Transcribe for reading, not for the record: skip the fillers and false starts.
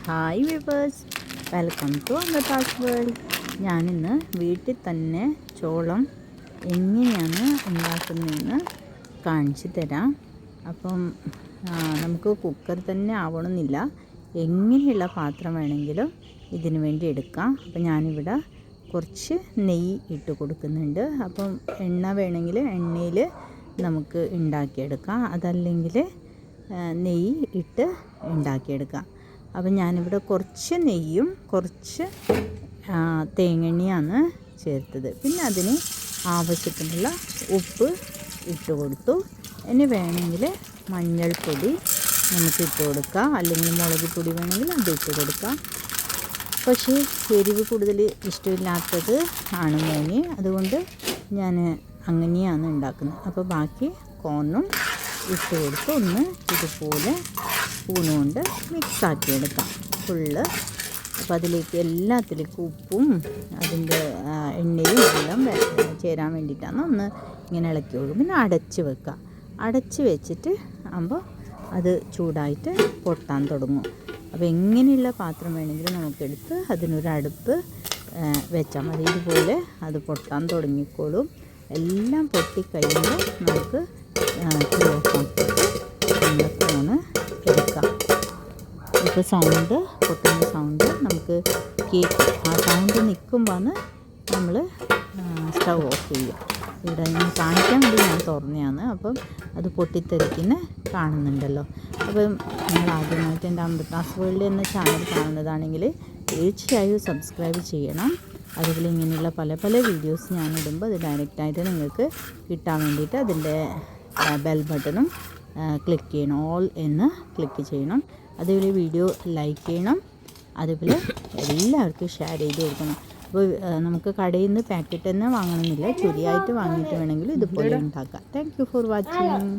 Hi viewers, welcome to Amrita's world. ഞാനിന്ന് വീട്ടിൽ തന്നെ ചോളം എങ്ങനെയാണ് ഉണ്ടാക്കുന്നതെന്ന് കാണിച്ചു തരാം. അപ്പം നമുക്ക് കുക്കർ തന്നെ ആവണമെന്നില്ല, എങ്ങനെയുള്ള പാത്രം വേണമെങ്കിലും ഇതിനു വേണ്ടി എടുക്കാം. അപ്പം ഞാനിവിടെ കുറച്ച് നെയ്യ് ഇട്ട് കൊടുക്കുന്നുണ്ട്. അപ്പം എണ്ണ വേണമെങ്കിൽ എണ്ണയിൽ നമുക്ക് ഉണ്ടാക്കിയെടുക്കാം, അതല്ലെങ്കിൽ നെയ്യ് ഇട്ട് ഉണ്ടാക്കിയെടുക്കാം. അപ്പം ഞാനിവിടെ കുറച്ച് നെയ്യും കുറച്ച് തേങ്ങെണ്ണയാണ് ചേർത്തത്. പിന്നെ അതിന് ആവശ്യത്തിനുള്ള ഉപ്പ് ഇട്ട് കൊടുത്തു. ഇനി വേണമെങ്കിൽ മഞ്ഞൾപ്പൊടി നമുക്ക് ഇട്ട് കൊടുക്കാം, അല്ലെങ്കിൽ മുളക് പൊടി വേണമെങ്കിൽ അത് ഇട്ട് കൊടുക്കാം. പക്ഷേ എരിവ് കൂടുതൽ ഇഷ്ടമില്ലാത്തത് ആണ് മോന്, അതുകൊണ്ട് ഞാൻ അങ്ങനെയാണ് ഉണ്ടാക്കുന്നത്. അപ്പോൾ ബാക്കി കോണും ഇട്ട് കൊടുത്ത് ഒന്ന് ഇതുപോലെ സ്പൂൺ കൊണ്ട് മിക്സാക്കി എടുക്കാം ഫുള്ള്. അപ്പോൾ അതിലേക്ക് എല്ലാത്തിലേക്കും ഉപ്പും അതിൻ്റെ എണ്ണയും എല്ലാം ചേരാൻ വേണ്ടിയിട്ടാണ് ഒന്ന് ഇങ്ങനെ ഇളക്കി കൊടുക്കും. പിന്നെ അടച്ച് വെക്കുക. അടച്ച് വെച്ചിട്ട് ആകുമ്പോൾ അത് ചൂടായിട്ട് പൊട്ടാൻ തുടങ്ങും. അപ്പോൾ എങ്ങനെയുള്ള പാത്രം വേണമെങ്കിലും നമുക്കെടുത്ത് അതിനൊരടുപ്പ് വെച്ചാൽ മതി. ഇതുപോലെ അത് പൊട്ടാൻ തുടങ്ങിക്കോളും. എല്ലാം പൊട്ടിക്കഴിയുമ്പോൾ നമുക്ക് ഫോണ് എടുക്കാം. ഇപ്പോൾ സൗണ്ട് പൊട്ടുന്ന സൗണ്ട് നമുക്ക് കേൾക്കും. ആ സൗണ്ട് നിൽക്കുമ്പോൾ നമ്മൾ സ്റ്റൗ ഓഫ് ചെയ്യും. ഇവിടെ ഞാൻ കാണിക്കാൻ വേണ്ടി ഞാൻ തുറന്നതാണ്. അപ്പം അത് പൊട്ടിത്തെറിക്കുന്ന കാണുന്നുണ്ടല്ലോ. അപ്പം നിങ്ങൾ ആദ്യമായിട്ട് എൻ്റെ അമൃതാസ് വേൾഡ് എന്ന ചാനൽ കാണുന്നതാണെങ്കിൽ തീർച്ചയായും സബ്സ്ക്രൈബ് ചെയ്യണം. അതുപോലെ ഇങ്ങനെയുള്ള പല പല വീഡിയോസ് ഞാനിടുമ്പോൾ അത് ഡയറക്റ്റായിട്ട് നിങ്ങൾക്ക് കിട്ടാൻ വേണ്ടിയിട്ട് അതിൻ്റെ ബെൽ ബട്ടണും ക്ലിക്ക് ചെയ്യണം, ഓൾ എന്ന് ക്ലിക്ക് ചെയ്യണം. അതേപോലെ വീഡിയോ ലൈക്ക് ചെയ്യണം. അതുപോലെ എല്ലാവർക്കും ഷെയർ ചെയ്ത് കൊടുക്കണം. അപ്പോൾ നമുക്ക് കടയിൽ നിന്ന് പാക്കറ്റ് തന്നെ വാങ്ങണമെന്നില്ല, ചുരിയായിട്ട് വാങ്ങിയിട്ട് വേണമെങ്കിൽ ഇതുപോലെ ഉണ്ടാക്കാം. Thank you for watching.